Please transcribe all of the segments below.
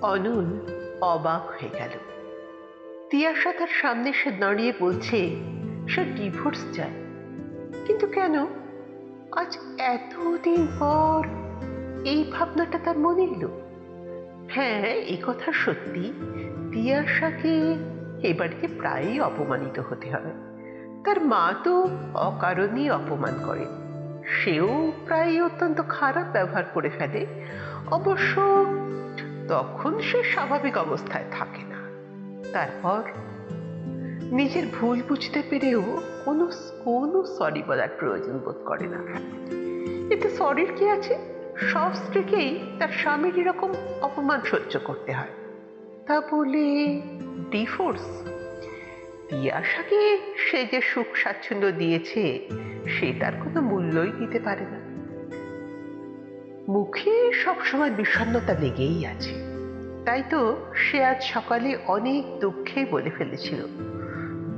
অনল অবাক হয়ে গেল। তিয়াশা তার সামনে সে দাঁড়িয়ে বলছে সে ডিভোর্স চায়, কিন্তু কেন? আজ এতদিন পর এই ভাবনাটা তার মনে এলো। হ্যাঁ, এই কথা সত্যি, তিয়াশাকে এ বাড়িতে প্রায়ই অপমানিত হতে হয়। তার মা তো অকারণেই অপমান করে, সেও প্রায় অত্যন্ত খারাপ ব্যবহার করে ফেলে। অবশ্য তখন সে স্বাভাবিক অবস্থায় থাকে না। তারপর নিজের ভুল বুঝতে পেরেও কোনো কোনো সরি বলার প্রয়োজন বোধ করে না। এতে সরির কি আছে? সব স্ত্রীকেই তার স্বামীর এরকম অপমান সহ্য করতে হয়, তা বলে ডিভোর্স? তিয়াশাকে সে যে সুখ স্বাচ্ছন্দ্য দিয়েছে সে তার কোনো মূল্যই দিতে পারে না। মুখে সবসময় বিষণ্ণতা লেগেই আছে। তাই তো সে আজ সকালে অনেক দুঃখে বলে ফেলেছিল,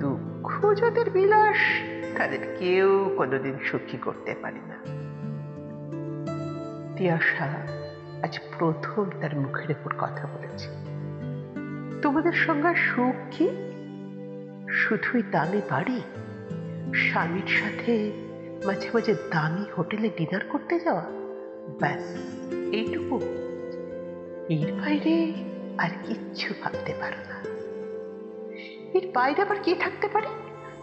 দুঃখ যাদের বিলাস তাদের কেউ কোনোদিন সুখী করতে পারে না। তিয়াশা আজ প্রথম তার মুখের উপর কথা বলেছে। তোমাদের সঙ্গে সুখ কি? শুধুই দামি বাড়ি, স্বামীর সাথে মাঝে মাঝে দামি হোটেলে ডিনার করতে যাওয়া, ব্যাস এইটুকু? এর বাইরে আর কিচ্ছু ভাবতে পারো না? এর বাইরে আবার কি থাকতে পারে?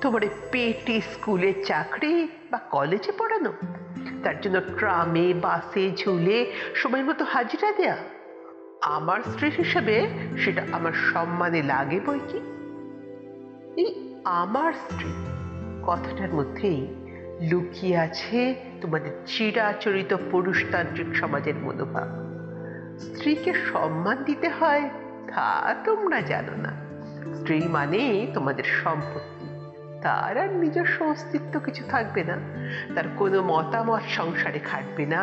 তোমার পেটে স্কুলে চাকরি বা কলেজে পড়ানো, তার জন্য ট্রামে বাসে ঝুলে সময় মতো হাজিরা দেয়া? আমার স্ত্রী হিসেবে সেটা আমার সম্মানে লাগে বই কি। এই আমার স্ত্রী কথাটার মধ্যেই লুকিয়ে আছে তোমাদের চিরাচরিত পুরুষতান্ত্রিক সমাজের মনোভাব। স্ত্রীকে সম্মান দিতে হয় তা তোমরা জানো না। স্ত্রী মানে তোমাদের সম্পত্তি, তার আর নিজস্ব অস্তিত্ব কিছু থাকবে না, তার কোনো মতামত সংসারে খাটবে না,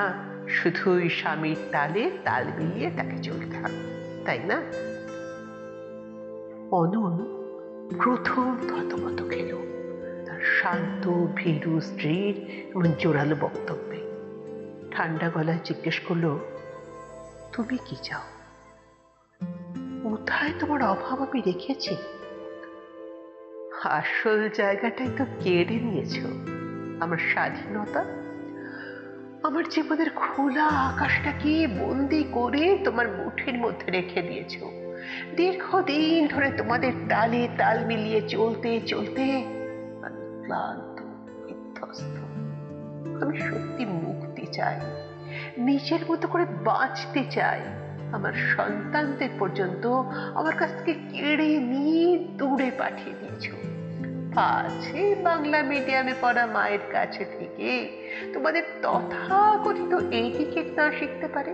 শুধুই স্বামীর তালে তাল মিলিয়ে তাকে চলতে হবে, তাই না? অনল প্রথম থতমত খেল তার শান্ত ভীরু স্ত্রীর এমন জোরালো বক্তব্যে। ঠান্ডা গলায় জিজ্ঞেস করলো, তুমি কি চাও? কোথায় তোমার অভাব আমি রেখেছি? আসল জায়গাটাই তো কেড়ে নিয়েছ, আমার স্বাধীনতা। আমার জীবনের খোলা আকাশটাকে বন্দি করে তোমার মুঠের মধ্যে রেখে দিয়েছ। দীর্ঘদিন ধরে তোমাদের তালে তাল মিলিয়ে চলতে চলতে আমি ক্লান্ত, বিধ্বস্ত। আমি সত্যি মুক্তি চাই, নিজের মতো করে বাঁচতে চাই। আমার সন্তানদের পর্যন্ত আমার কাছ থেকে কেড়ে নিয়ে দূরে পাঠিয়ে দিয়েছ। আছে বাংলা মিডিয়ামে পড়া মায়ের কাছে থেকে তোমাদের তথাকথিত এটিকেট না শিখতে পারে?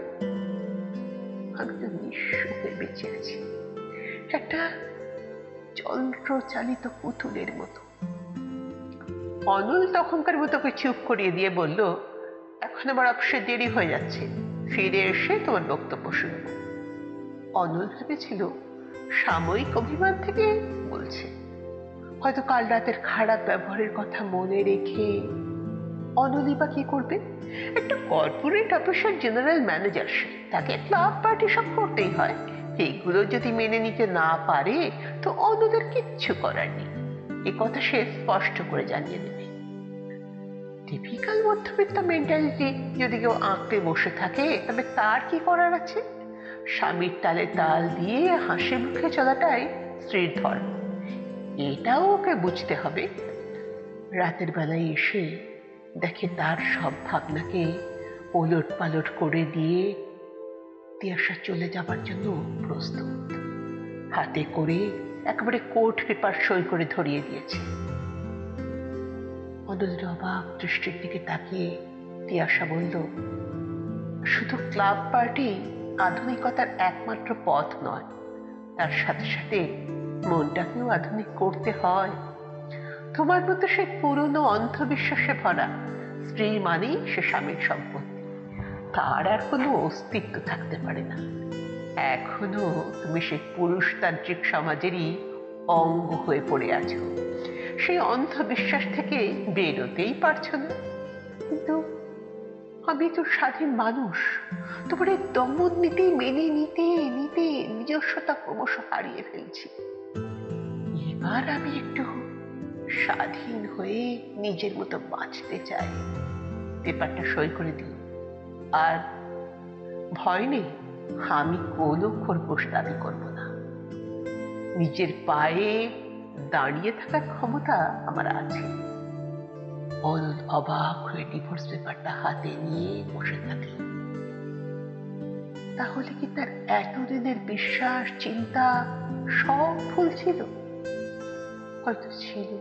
আমি তো নিঃস্ব হয়ে বেঁচে আছি, একটা যন্ত্রচালিত পুতুলের মতো। অনল তখনকার মতো চুপ করিয়ে দিয়ে বলল, এখন আমার অফিসে দেরি হয়ে যাচ্ছে, ফিরে এসে তোমার বক্তব্য শুনব। অনল ভেবেছিল সাময়িক অভিমান থেকে বলছে, হয়তো কাল রাতের খারাপ ব্যবহারের কথা মনে রেখে। অনলই বা কি করবে? একটা কর্পোরেট অফিসের জেনারেল ম্যানেজার, সে, তাকে ক্লাব পার্টি সব করতেই হয়। এইগুলো যদি মেনে নিতে না পারে তো অন্যদের কিচ্ছু করার নেই, এ কথা সে স্পষ্ট করে জানিয়ে দেবে। টিপিক্যাল মধ্যবিত্ত মেন্টালিটি যদি কেউ আঁকড়ে বসে থাকে তবে তার কি করার আছে? স্বামীর তালে তাল দিয়ে হাসি মুখে চলাটাই স্ত্রীর ধর্ম, এটাও ওকে বুঝতে হবে। রাতের বেলায় এসে দেখে তার সব ভাবনাকে ওলট পালট করে দিয়ে তিয়াশা চলে যাবার জন্য প্রস্তুত, হাতে করে একেবারে কোর্ট পেপার সই করে ধরিয়ে দিয়েছে। অনলের অবাক দৃষ্টির দিকে তাকিয়ে তিয়াশা বলল, শুধু ক্লাব পার্টি আধুনিকতার একমাত্র পথ নয়, তার সাথে সাথে মনটাকেও আধুনিক করতে হয়। তোমার মতো সে পুরনো অন্ধবিশ্বাসে ভরা স্ত্রী মানেই সে স্বামীর সম্পত্তি, তার আর কোনো অস্তিত্ব থাকতে পারে না। এখনো তুমি সেই পুরুষতান্ত্রিক সমাজেরই অঙ্গ হয়ে পড়ে আছো, সেই অন্ধবিশ্বাস থেকে বেরোতেই পারছো না। কিন্তু আমি তো স্বাধীন মানুষ, তোমার এই দমন নীতি মেনে নিতে নিতে নিজস্বতা ক্রমশ হারিয়ে ফেলছি। এবার আমি একটু স্বাধীন হয়ে নিজের মতো বাঁচতে চাই। পেপারটা সই করে দিই। আর ভয় নেই, আমি কোনো খোরপোশ দাবি করব না। নিজের পায়ে দাঁড়িয়ে থাকার ক্ষমতা আমার আছে। অরুণ অবাক হয়ে ডিভোর্স পেপারটা হাতে নিয়ে বসে থাকে। তাহলে কি তার এতদিনের বিশ্বাস, চিন্তা সব ভুল ছিল? হয়তো ছিল।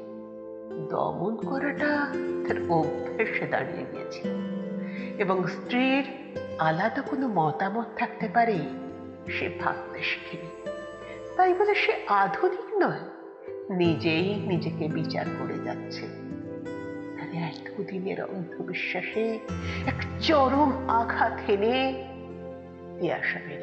দমন করাটা তার অভ্যেসে দাঁড়িয়ে গিয়েছে। এবং স্ত্রীর আলাদা কোনো মতামত থাকতে পারে সে ভাবতে শিখেনি। তাই বলে সে আধুনিক নয়, নিজেই নিজেকে বিচার করে যাচ্ছে। তাহলে এতদিনের অন্ধবিশ্বাসে এক চরম আঘাত হেনে তিয়াশা বেরিয়ে